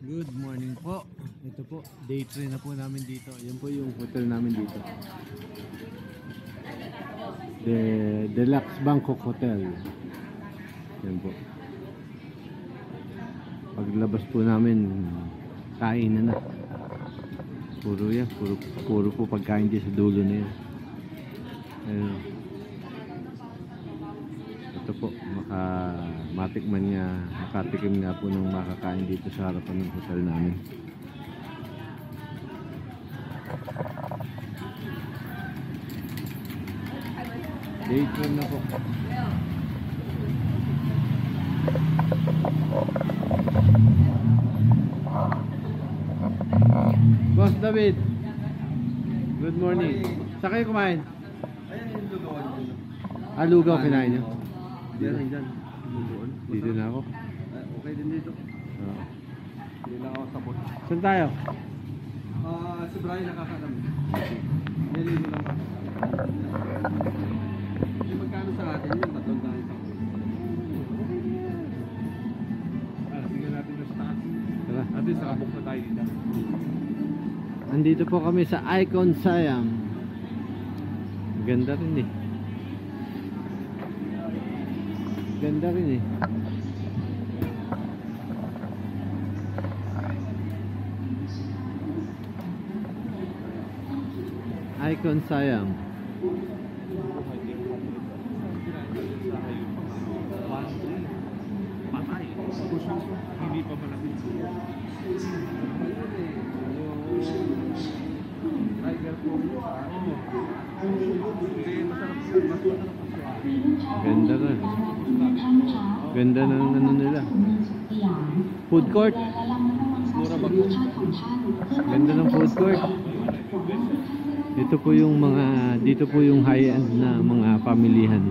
Good morning po. Ito po, day 3 na po namin dito. Yan po yung hotel namin dito. The Deluxe Bangkok Hotel. Yan po. Paglabas po namin, kainan na. Puro yan, puro po pagkain dyan sa dulo na yan. Ayun. Ito po, matikman niya, makatikim nga po ng makakain dito sa harapan ng hotel namin. Day 3 na po. Boss David, good morning. Saan kayo kumain? Ayan yung lugawan. Lugaw kinain niyo? Diyan. Lugawan. Dito na ako. Okay din dito. Hindi na ako sabot. Saan tayo? Si Brian nakakalam. Nilino lang ako. Yung magkano sa atin yun, 3 tayo. Tingnan natin yung stocks. Tara. At least nakabook na tayo dito. Andito po kami sa Icon Siam. Ganda rin eh. Ganda rin eh. Icon Siam. Patay. Hindi pa malapit. Tiger po. Ganda rin. Ganda ng ano nila. Food court. Mura ba? Ganda ng food court. Ito po yung mga, dito po yung high-end na mga pamilihan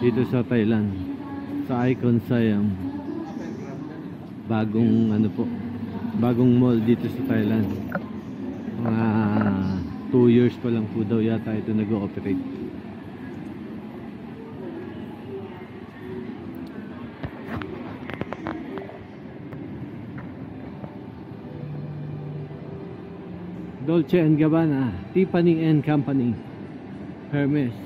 dito sa Thailand, sa Icon Siam. Bagong ano po, bagong mall dito sa Thailand. Mga 2 years pa lang po daw yata ito nag-ooperate. Dolce & Gabbana, Tiffany & Company, Hermes.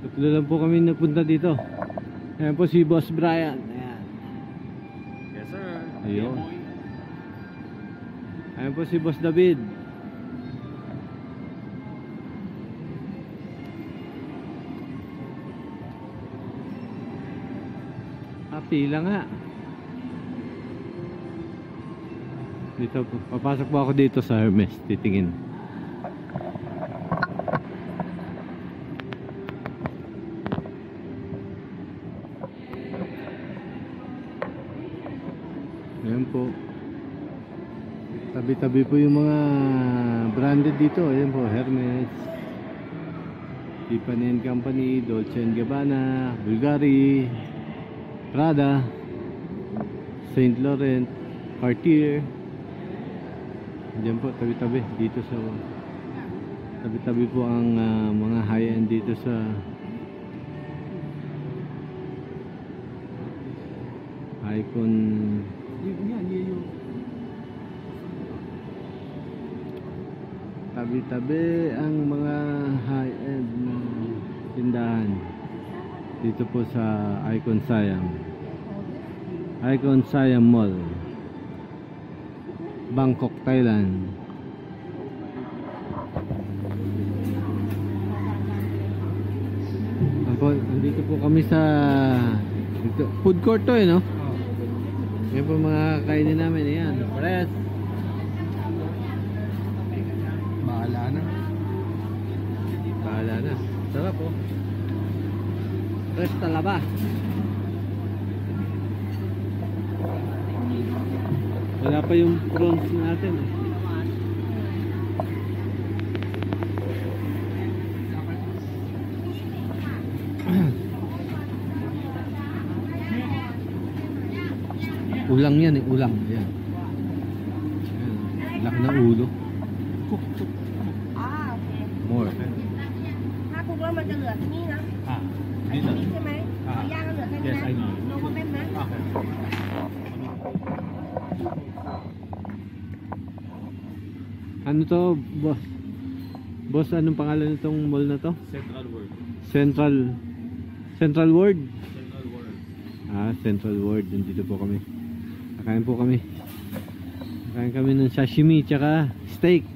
Tatlo lang po kami napunta dito. Ayan po si Boss Brian. Ayan. Yes sir. Ayun. Ayan po si Boss David. Pila nga. Dito po, papasok po ako dito sa Hermes, titingin. Ayan po. Tabi-tabi po yung mga branded dito. Ayan po, Hermes, Tiffany & Company, Dolce & Gabbana, Bulgari, Prada, Saint Laurent, Cartier. Diyan po, tabi-tabi dito sa tabi-tabi po ang mga high-end dito sa Icon. Tabi-tabi ang mga high-end na tindahan dito po sa Icon Siam. Icon Siam Mall, Bangkok, Thailand. Andito po kami sa food court to eh, no? Yan po mga kainin namin. Ayan, press. Bahala na. Sarap po. Press talaba. Wala pa yung prawns natin eh. Ulang yan eh, ulang. Ayan. Ayan. Laki ng ulo. Ah,โอเค More. ถ้าคลุกแล้วมันจะเหลือที่นี่นะ อันนี้ใช่ไหมย่างก็เหลือแค่นี้ Yes, I นะ know. โนคอมเมนต์นะ Ano to, boss? Boss, anong pangalan nitong mall na to? Central World. Central World? Central World. Central World. Nandito po kami. Kakain po kami. Kakain kami ng sashimi tsaka steak.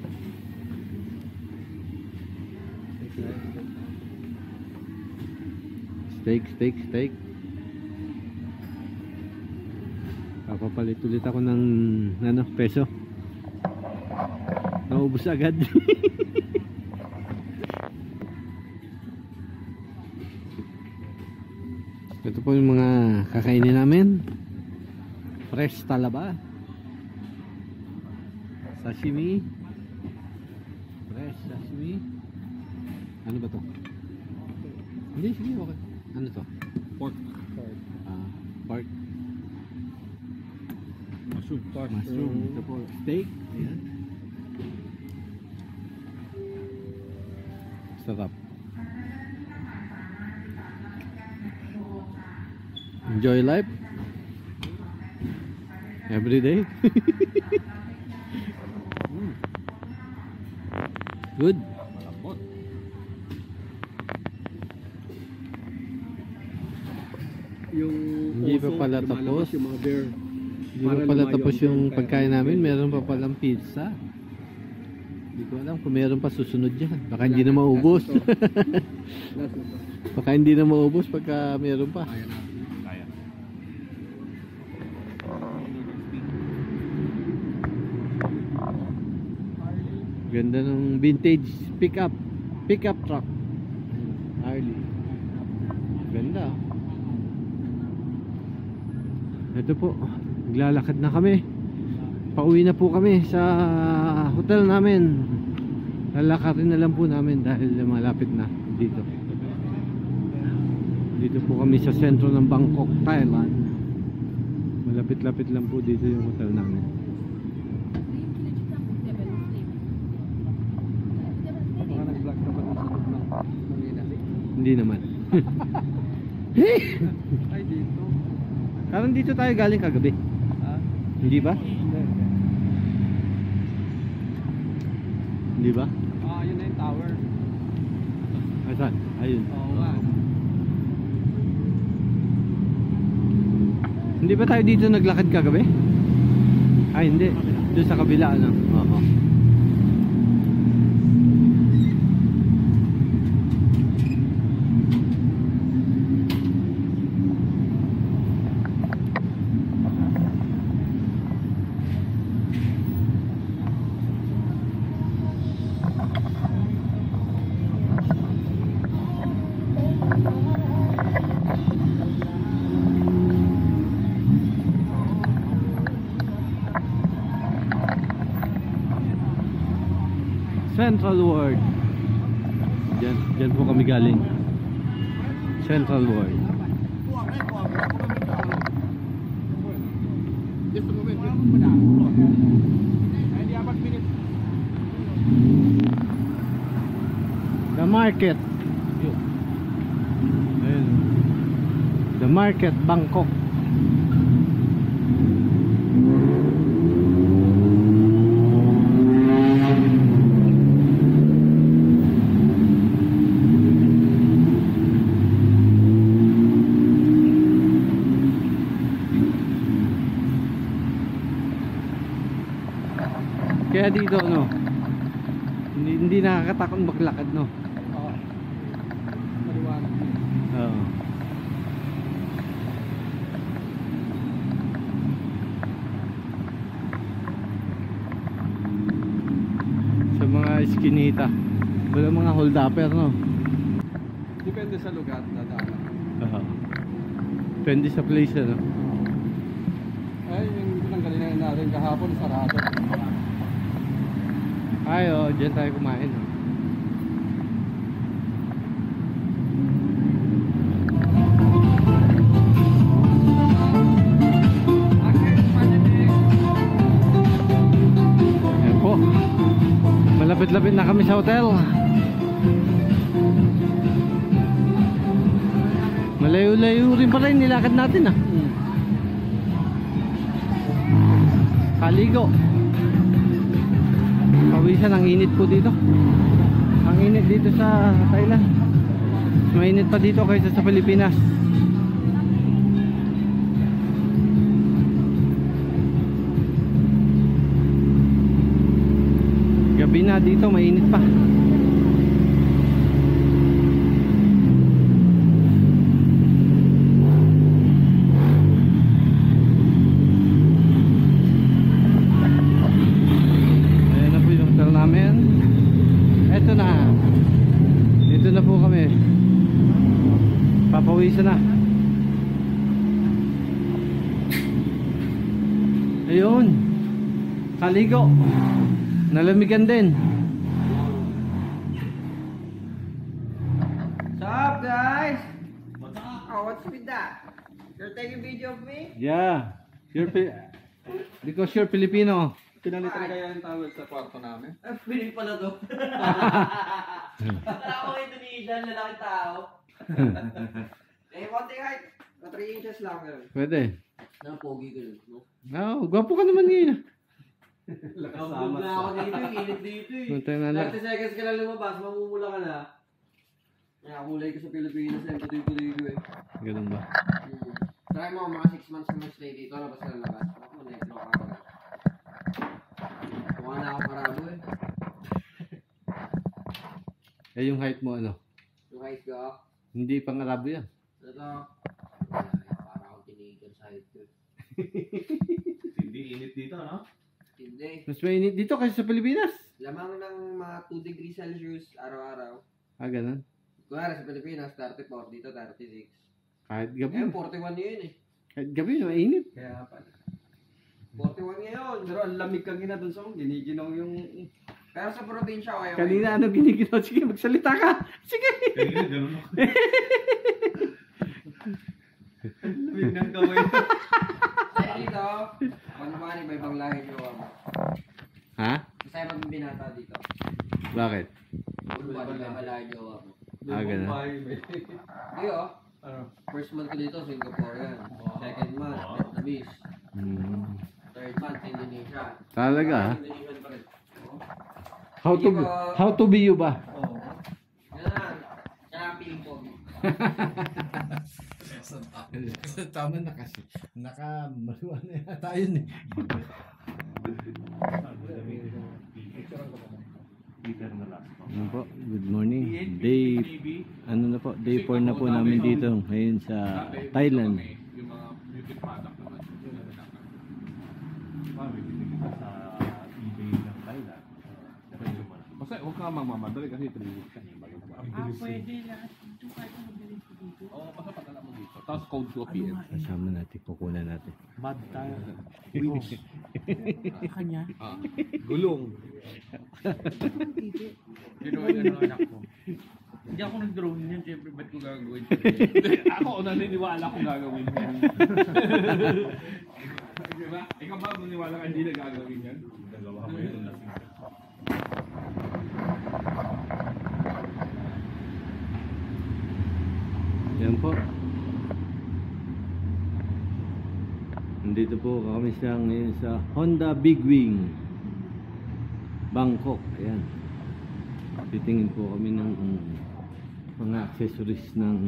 Steak. Papapalit ulit ako ng peso. Naubos agad. Ito po yung mga kakainin namin. Fresh talaba. Sashimi. Fresh sashimi. Ano ba to? Hindi, sige, okay. Ano to? Pork. Pork. Mushroom. Ito po, steak. Ayan. Sarap. Enjoy life every day. Good. Malambot. Yung Hindi pa oso, pala lumalabas tapos. Yung mga bear. Hindi pa pala tapos yung pagkain namin. Meron pa palang pizza. Hindi ko alam kung meron pa susunod dyan. Baka hindi na maubos. Baka hindi na maubos pagka meron pa. Kaya natin. Kaya. Ganda ng vintage pickup truck. Harley. Ganda. Ito po, naglalakad na kami. Pauwi na po kami sa hotel namin. Lalakarin na lang po namin dahil malapit na dito. Dito po kami sa sentro ng Bangkok, Thailand. Malapit-lapit lang po dito yung hotel namin. Baka nag-vlog ka ba sa loob ng inali? Hindi naman. Ay, dito. Parang dito tayo galing kagabi. Hindi ba? Hindi. Hindi ba? Yun na yung tower. Asan? Ayun. Oo nga. Hindi ba tayo dito naglakad kagabi? Ay, hindi. Doon sa kabila, ano? Oo. Central World. Diyan po kami galing. Central World. Just a moment. Hindi apat minutes. The market. Ayun. The market, Bangkok. Kaya dito no, hindi nakakatakot maglakad no. Oo. Maliwanag. Oo. Sa mga eskinita, wala mga hold-upper no. Depende sa lugar na daanan. Oo. Depende sa place ano. Ay, yung pinanggalingan natin kahapon, sarado. Ay, dyan tayo kumain. Ayan po. Malapit-lapit na kami sa hotel. Malayo-layo rin pa rin nilakad natin ah. Kaligo. Pawisan, ang init po dito. Ang init dito sa Thailand. Mainit pa dito kaysa sa Pilipinas. Gabi na dito, mainit pa. Ayan na po yung hotel namin. Eto na. Dito na po kami. Papawisan na. Ayun. Kaligo. Nalamigan din. What's up, guys? What's up? Oh, what's with that? You're taking video of me? Yeah. Because you're Filipino. Pinalitan kaya yung towel sa kwarto namin. Pinig pala to. Akala ko Indonesian, lalaking tao. Konting height. 3 inches lang yun. Pwede. Pogi ka nun, no? No, gwapo ka naman ngayon. Nabog na ako dito, init dito eh. Puntay na lang. 30 seconds ka lang lumabas, mamumula ka na. Kaya kulay ko sa Pilipinas, yung puti-puti eh. Ganun ba? Try mo mga 6 months na stay dito, labas ka labas. Ako, netro ka pa. Mukha na ako parado eh. Eh yung height mo ano? Yung height ko, Hindi pang Arabo yan. ito. Para akong tinigan sa height ko. Hindi init dito, no? Hindi. Mas mainit dito kasi sa Pilipinas. Lamang ng mga 2 degrees Celsius araw-araw. Ah, ganun. Kunwari sa Pilipinas, 34. Dito, 36. Kahit gabi. Ngayon, 41 ngayon eh. Kahit gabi, mainit. Kaya pala. 41 ngayon. Pero ang lamig kang ina dun sa mga giniginaw yung... Pero sa probinsya, kaya Kanina ano giniginaw? Sige, magsalita ka. Sige. Kanina, ganun ako. Lamig ng kamay. Kaya dito, kung naman iba-ibang lahi nyo ako. Ha? Kasi mag binata dito. Bakit? Kung ba, iba-ibang lahi nyo ako. Ah, ganun. Hindi oh. Ano? First month ko dito, Singaporean. Second month, Vietnamese. Third month, Indonesia. Talaga ha? Indonesian pa rin. How to be you ba? Oo. Yan. Kaya ang piling ko. Tama na kasi. Nakamaluwa na yata yun eh. Ano po? Good morning. Ano na po? Day 4 na po namin dito ngayon sa Thailand. Yung mga beauty product naman. Bibili kita sa eBay ng Thailand. Basta huwag ka magmamadali kasi 3 weeks ka. Pwede lahat. Doon kahit ang magaling ko dito. Oo, basta padala mo dito. Tapos code copy. Kasama natin, kukunan natin. Bad tayo. Kanya? Gulong. Ginawa niya ng anak ko. Hindi ako nag-drone yun, siyempre ba't ko gagawin? Ako, naniniwala kong gagawin yan. Diba? Ikaw ba naniniwala ka hindi na gagawin yan? Gagawa mo yun. Yan po. Nandito po kami ngayon sa Honda Big Wing Bangkok. Ayan. Titingin po kami ng mga accessories ng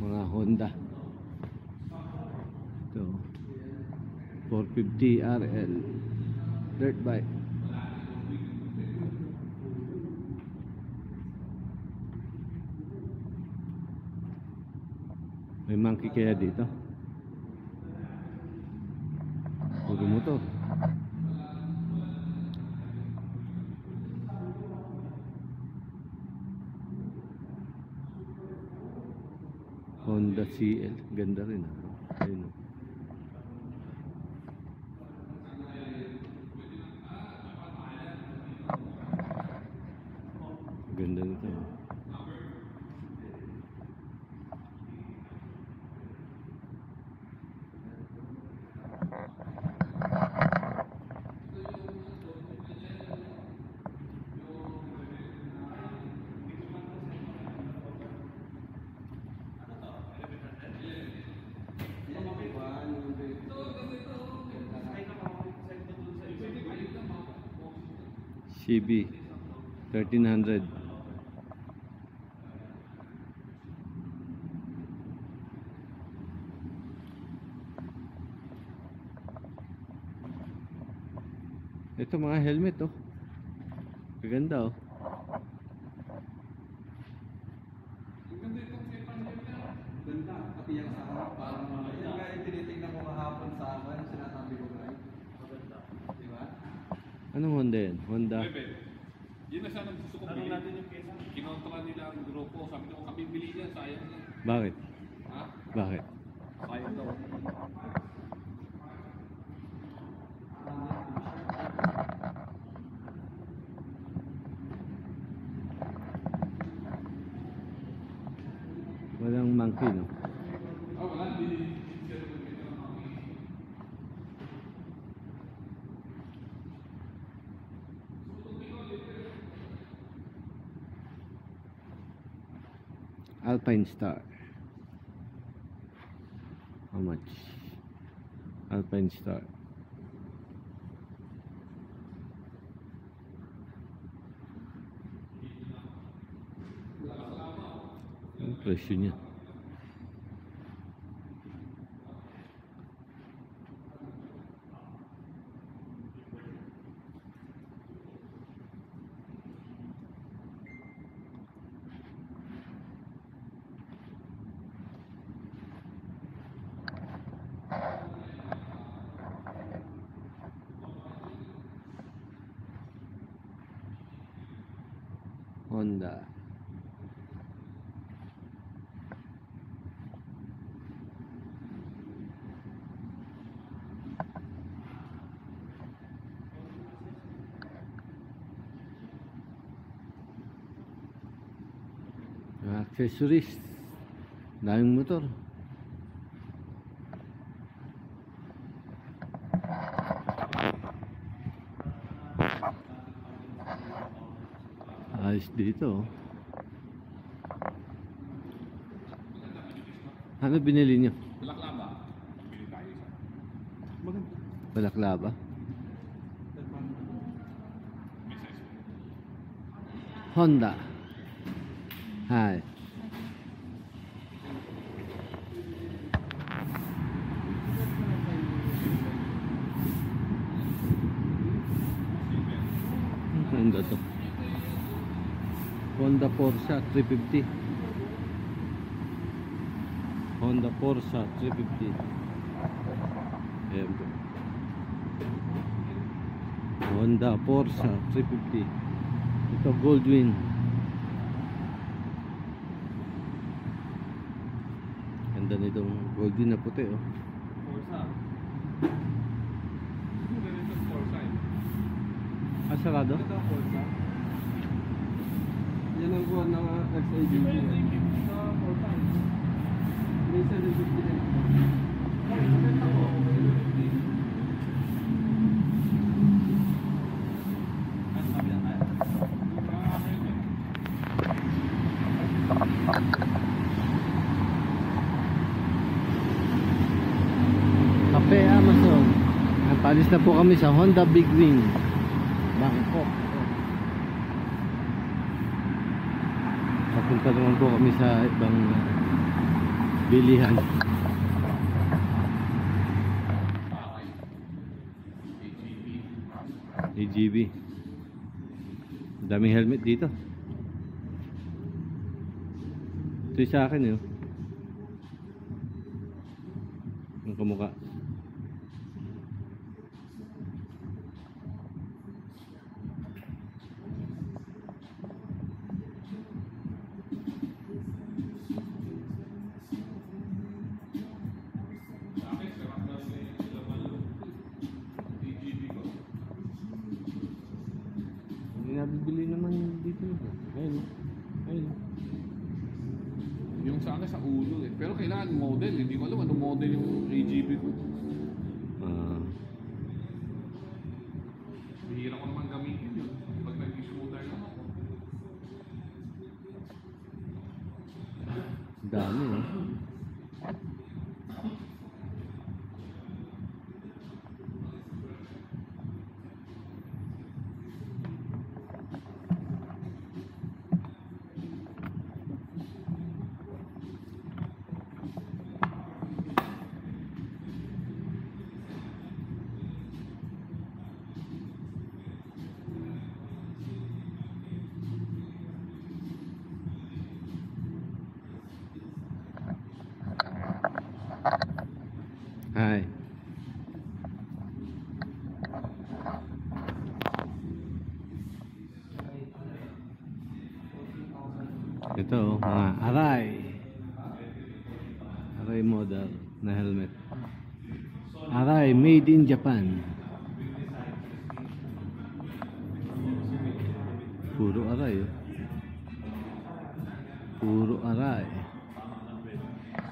mga Honda. Ito 450 RL dirt bike. May monkey kaya dito? Puro motor. Honda CL. Ganda rin ah. Ayun oh. Ganda nito oh. CB 1300. Ito mga helmet oh. Maganda oh. Ganda, katiyak sa akin. Parang yan nga yung tinitignan ko kahapon sa akin, yung sinasabi ko guys. Maganda. Di ba? Anong Honda yan? Honda. Yun na sana gusto ko bilhin. Kinontra nila ang grupo. Sabi ko, kami bili yan, sayang yan. Bakit? Ha? Bakit? Sayang daw. Walang monkey no? Ah, wala. Bili. Alpine Star. How much? Alpine Star. Ang presyo niya. Honda. Accessories. Daming motor. Ayos dito. Ano binili niyo? Balaklava. Bili tayo isa. Maganda. Balaklava? May size. Honda. Hi. Honda to. Honda Porsche 350. Honda Porsche 350. Ayan po. Honda Porsche 350. Ito Goldwing. Ganda nitong Goldwing na puti oh. Forza. Ganito ang Forza eh. Ah, sarado? Ito ang Forza. Yan ang kuha ng XADV. Sa Forza eh. May 750 din. Cafe Amazon. Palis na po kami sa Honda Big Wing, Bangkok. Papunta naman po kami sa ibang bilihan. AGV. Daming helmet dito. Ito yung sa akin yun. Ang kamukha. Nabibili naman dito. Ayun. Ayun. Yung sa akin sa ulo eh. Pero kailangan model. Hindi ko alam anong model yung AGV ko. Bihira ko naman gamitin yun. Pag nag-scooter lang ako. Dami eh. Ito, mga Arai. Arai model na helmet. Arai, made in Japan. Puro Arai, oh. Puro Arai.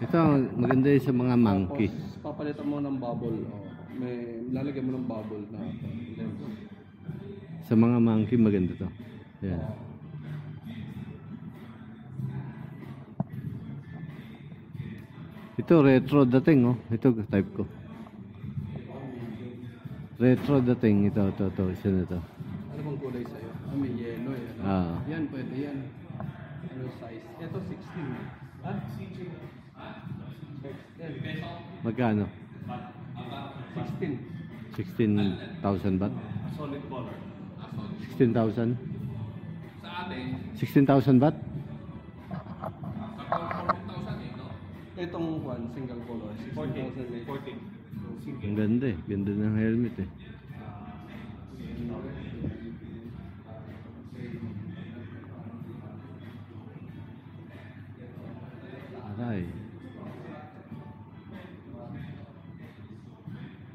Ito, maganda yun sa mga monkey. Tapos, papalitan mo ng bubble. Oh. May lalagyan mo ng bubble na lens. Sa mga monkey, maganda to. Yan. Ito, retro dating, oh. Ito, type ko. Retro dating. Ito. Isa na to. Ano bang kulay sa'yo? May yellow eh. Ano? Ah. Yan, pwede yan. Ano size? Ito 16. Ah? 16. Magkano? 16. 16,000 baht? Solid color. 16,000? Sa atin, 16,000 baht? sa 14,000 eh, no? Itong one, single color. 16,000 14. Ang ganda eh. Ganda ng helmet eh. Aray.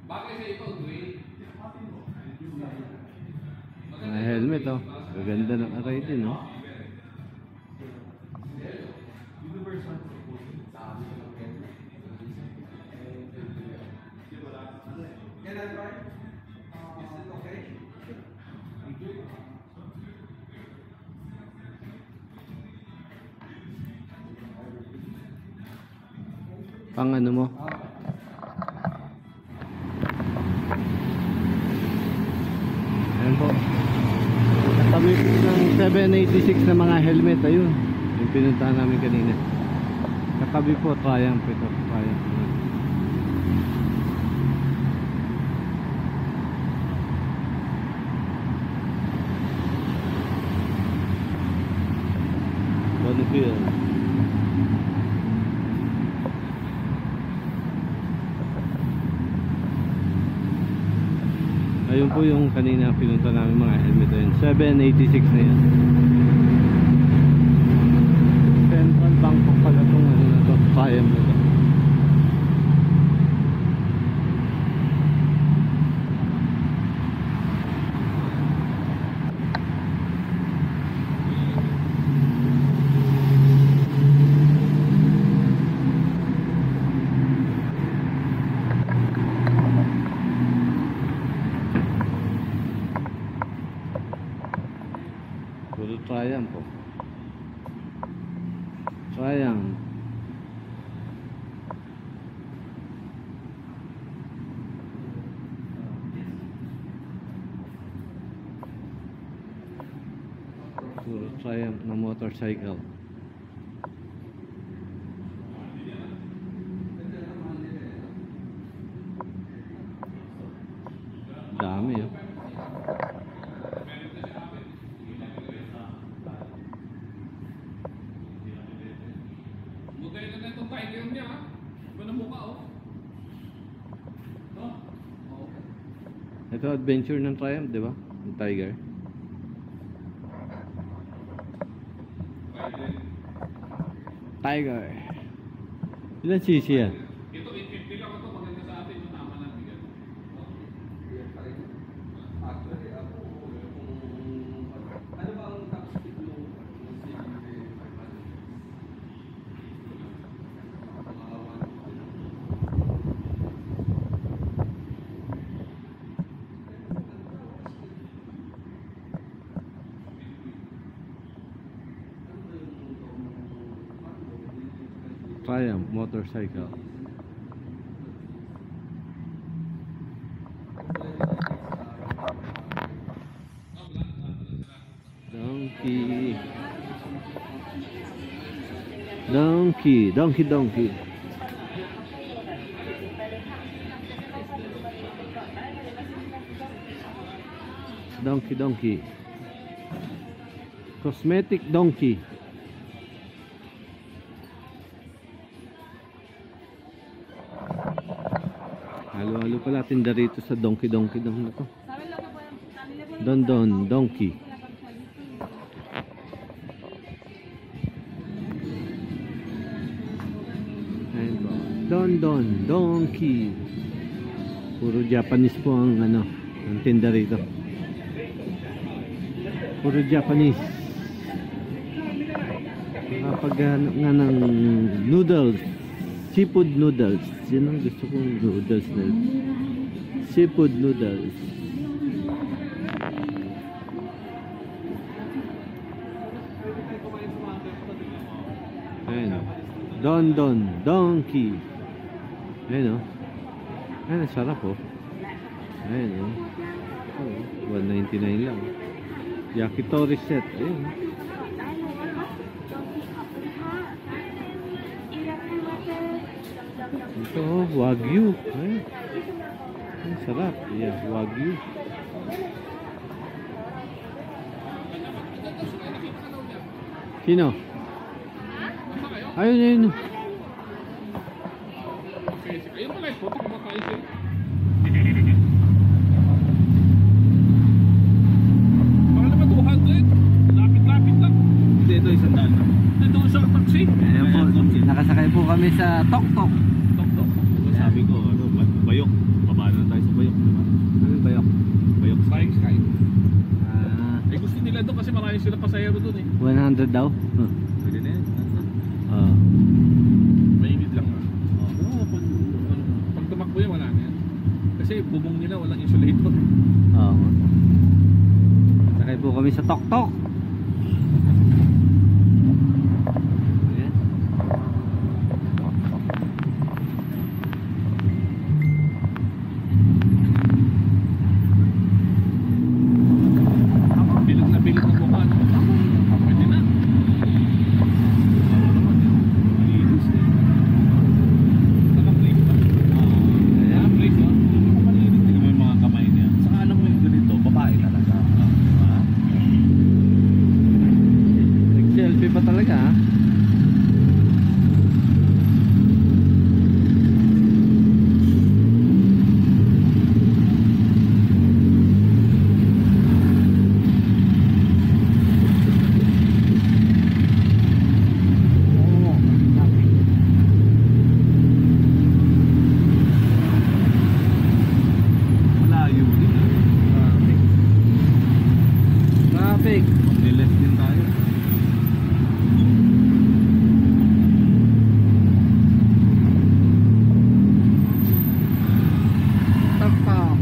Bagay sa ito, Dwayne. Mga helmet oh. Gaganda ng aray din oh. Can I try? Is it okay? Pang ano mo? Ayan po. Katabi ng 786 na mga helmet. Ayun. Yung pinuntahan namin kanina. Katabi po, Triumph ito. Triumph. Bonneville. Ayun po yung kanina pinunta namin mga helmet na yun. 786 na yan. Central Bank po pala itong ano na to. Triumph na to. Puro Triumph po. Triumph. Puro Triumph na motorcycle. Dami oh. Mugay na itong tiger niya, ha? Iba na mukha, oh. No? Oo. Ito adventure ng Triumph, di ba? Yung Tiger. Tiger. Ilan cc yan? Ito, 850 lang ito. Maganda sa atin yung tama ng bigat. Actually, ako, ano ba ang top speed mo? Triumph motorcycle. Donkey. Donkey. Donkey. Cosmetic donkey. Halo-halo pala tinda rito sa donkey na to. Donkey. Don Don Donkey. Puro Japanese po ang ano, ang tinda rito. Puro Japanese. Kapag nga ng noodles, seafood noodles. Yun ang gusto kong noodles na seafood noodles. Ayan o. Don Don Donkey. Ayan o. Ayan, sarap o. Ayan o. Oh, 199 lang. Yakitori set. Ayan. Ito, Wagyu. Ayan. Ang sarap. Yeah, Wagyu. Sino? Ayun, ayun. Ayun pala yung photo, kumakain siya. Baka naman 200. Lapit-lapit lang. Hindi, ito isang daan. Ito sa taxi. Ayan po, nakasakay po kami sa Tok-Tok. Tok-tok. Sabi ko, ano, bayok. Baba na tayo sa bayok, diba? Ano ba yun? Bayok Sky Sky. Ah, Eh gusto nila doon kasi marami sila pasahero doon eh. 100 daw? Huh. Pwede na yan. Ah. Mainit lang ah. Oo, pag tumakbo yan, wala na yan. Kasi bubong nila, walang insulator. Oo. Sakay po kami sa Tok-Tok. Ayan. Bilog na mukha. No? Pwede na. Malinis eh. Naka-place ba? Ayan. Naka-place ba? Malinis din naman yung mga kamay niya. Saka alam mo yung ganito, babae talaga. Diba? Nag-selfie pa talaga ha? Malayo din ah. Traffic. Niles din tayo. Tok-Tok.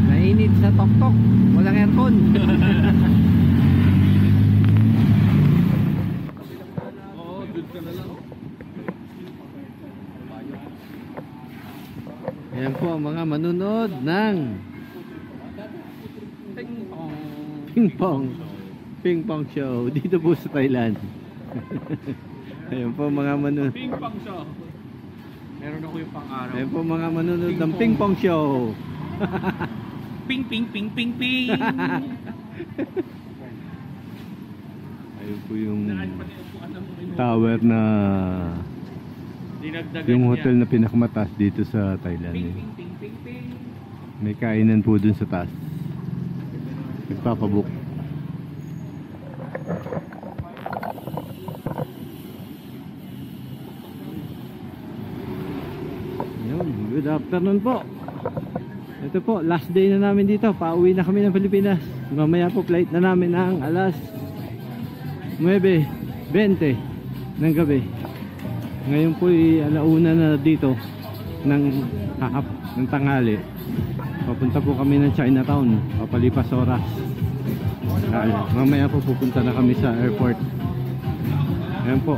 Mainit sa Tok-Tok. Walang aircon. Oo, good ka na lang. Ayan po ang mga manunod ng Ping Pong Show dito po sa Thailand. Ayan po mga manunod. Ping pong siya. Meron ako yung pang-araw. Ayan po mga manunod ng Ping Pong Show. Ping, ping, ping, ping, ping. Ayun po yung tower na Dinagdagan yung niya. hotel na pinakamataas dito sa Thailand. Ping, eh. ping, ping, ping, ping. May kainan po dun sa taas. Nagpapabook. Yun, good afternoon po. Ito po, last day na namin dito. Pauwi na kami ng Pilipinas. Mamaya po flight na namin ng alas 9:20 ng gabi. Ngayon po alauna na dito ng tanghali. Papunta po kami ng Chinatown. Papalipas oras. Mamaya po pupunta na kami sa airport. Ayan po.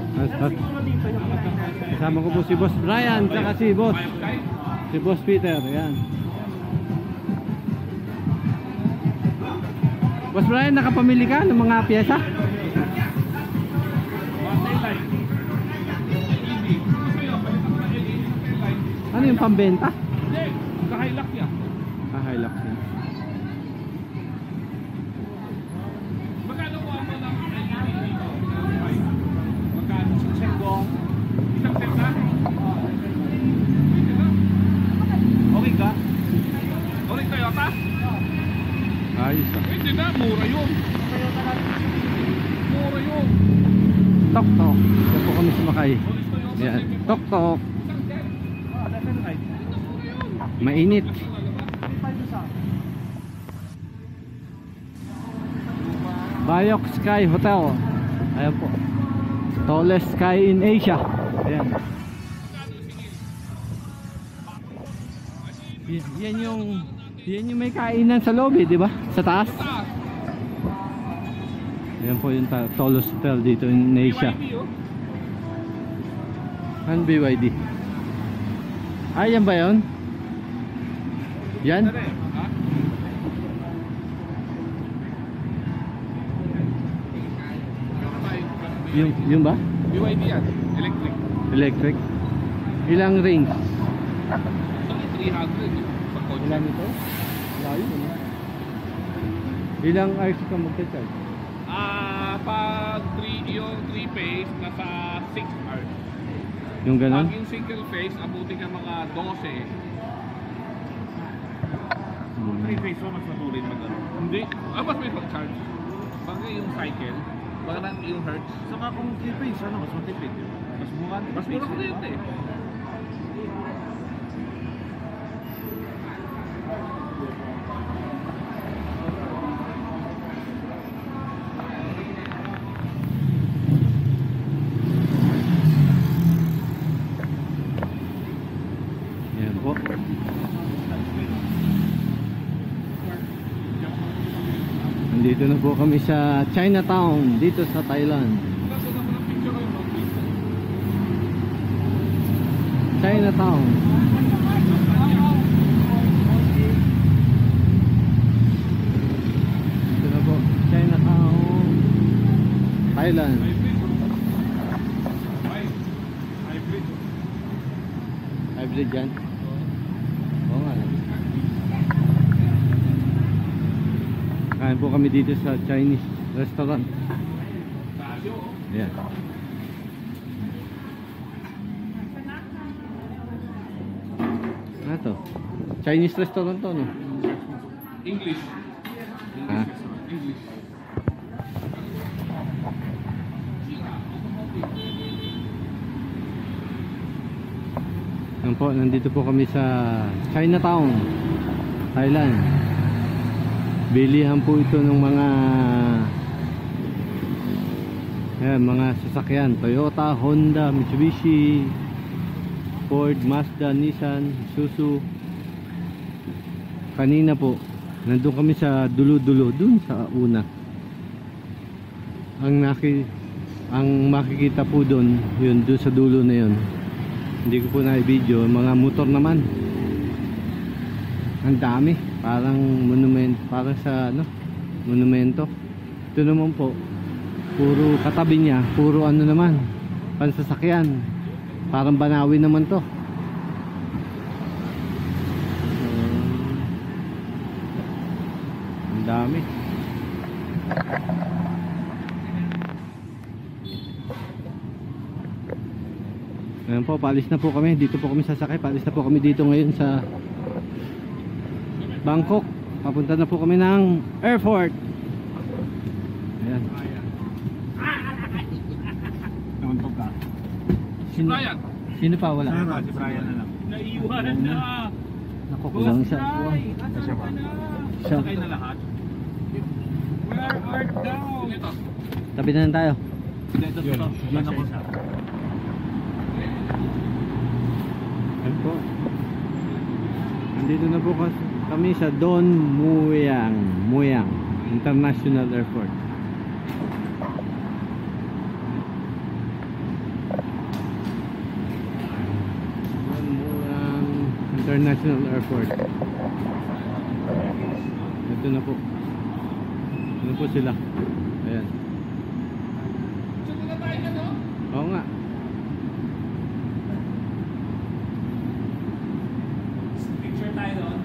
Kasama ko po si Boss Brian saka si Boss Peter. Ayan. Boss Brian, nakapamili ka ng mga pyesa? Ano yung pambenta? Hindi, naka-hilak yan. Hilux yun. Magkano po ang mga magkano? Isang set ko? Isang set na? Okay ka? Okay kayo, ta? sumakay. Yan. Tok tok. Mainit. Bayok Sky Hotel. Ayan po. Tallest sky in Asia. Ayan. Yan yung may kainan sa lobby, di ba? Sa taas. Ayan po yung tallest hotel dito in Asia. Ano BYD? Ay, yan ba yun? Yan? Yung ba? BYD yan, electric. Electric. Ilang rings? 300 sa kotse. Ilan ito? Layo ano? Ilang hours ka magta-charge? Pag yung 3 phase nasa 6 hours. Yung ganon? Pag yung single phase abutin ka mga 12. 3 phase mas matuloy magano. Hindi. Mas may pag-charge. Bagay yung cycle. Baka lang yung hertz. Saka kung 3 phase, ano, mas matipid yun. Mas mura. Mas mura ko yun eh. Yan po. Nandito na po kami sa Chinatown, dito sa Thailand. Chinatown. Dito na po, Chinatown, Thailand. Hybrid yan? Oo nga. Kain po kami dito sa Chinese restaurant. Ayan. Ano to? Chinese restaurant to, no? English. Ha? English. Yan po, nandito po kami sa Chinatown, Thailand. Bilihan po ito ng mga mga sasakyan, Toyota, Honda, Mitsubishi, Ford, Mazda, Nissan, Isuzu. Kanina po nandun kami sa dulo-dulo, dun sa una. Ang makikita po dun, yun dun sa dulo na yun. Hindi ko po na-video, mga motor naman. Ang dami, parang monument, parang sa monumento. Ito naman po, puro katabi niya, puro ano naman, pansasakyan. Parang Banawi naman to. Ang dami. Ayan po, paalis na po kami. Dito po kami sasakay. Paalis na po kami dito ngayon sa Bangkok. Papunta na po kami ng airport. Ayan. Naman ka. Sino, Brian. sino pa wala? Si Brian na lang. Naiiwanan na. Naku, kulang isa. Siya ba? Siya. Sakay na lahat. Where art thou? Ito. Tabi na lang tayo. Ito. Yan ako. Ayan po. Nandito na po kami sa Don Mueang International Airport. Don Mueang International Airport. Ito na po. Ito na po sila. Ayan. Oo nga. Picture tayo doon.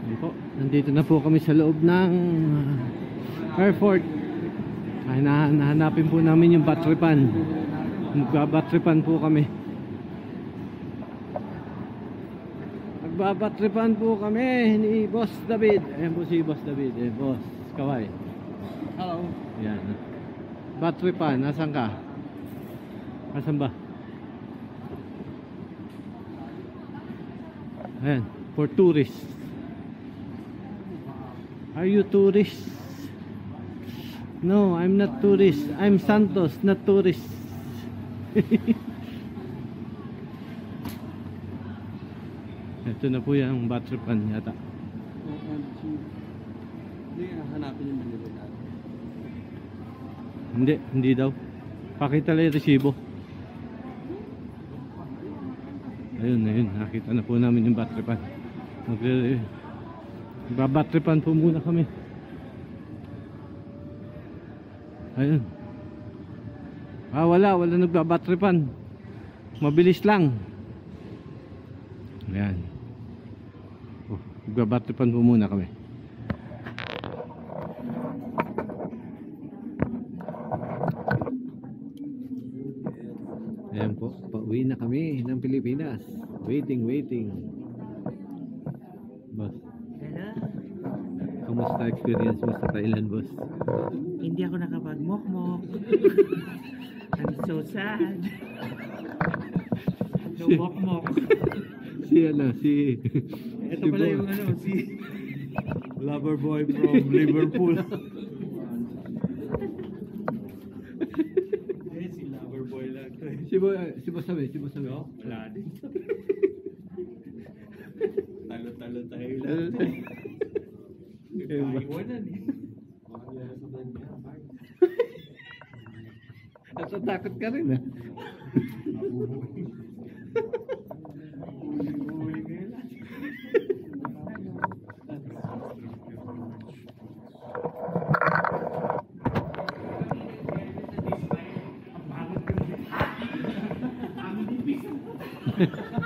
Ayan po. Nandito na po kami sa loob ng airport. Ay, nahanapin po namin yung battery pan. Magba-battery pan po kami. Magbabatripan po kami ni Boss David. Ayan po si Boss David. Boss Kaway. Hello. Yan. Batripan, nasan ka? Asan ba? Ayan, for tourists. Are you tourist? No, I'm not tourist. I'm Santos, not tourist. Ito na po yung Batripan yata. Hindi, hanapin yung delivery natin. Hindi daw. Pakita lang yung resibo. Ayun, nakita na po namin yung Batripan. Babatripan po muna kami. Ayun. Wala nagbabatripan. Mabilis lang. Ayan. Magbabatripan po muna kami. Ayan po, pauwi na kami ng Pilipinas. Waiting. Boss, Hello. kamusta experience mo sa Thailand, boss? Hindi ako nakapag-mokmok. I'm so sad. No mokmok. Si Ito pala yung lover boy from Liverpool. Si lover boy lang to eh. si boss sabi. Wala din. Talo-talo tayo lang. Iwanan eh. Natatakot ka rin, ha?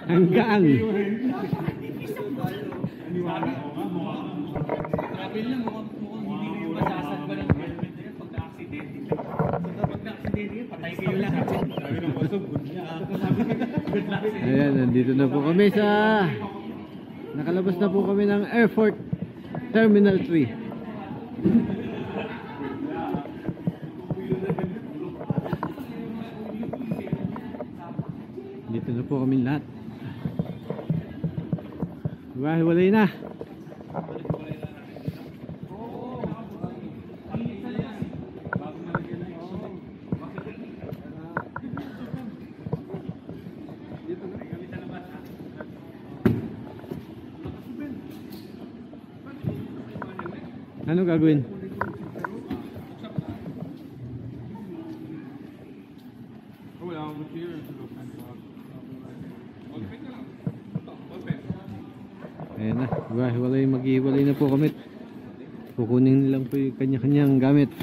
Hanggang. Grabe lang, mukhang hindi kayo masasagwa ng helmet na yan pag na-accidente. Pag na-accidente yan, patay kayo lahat. Sabi ng boss, good luck. Ayan, nandito na po kami sa nakalabas na po kami ng Airport Terminal 3. Dito na po kami lahat. Walay na. Ano gagawin? Ayan na, maghiwalay na po kami. Kukunin nilang po yung kanya-kanyang gamit.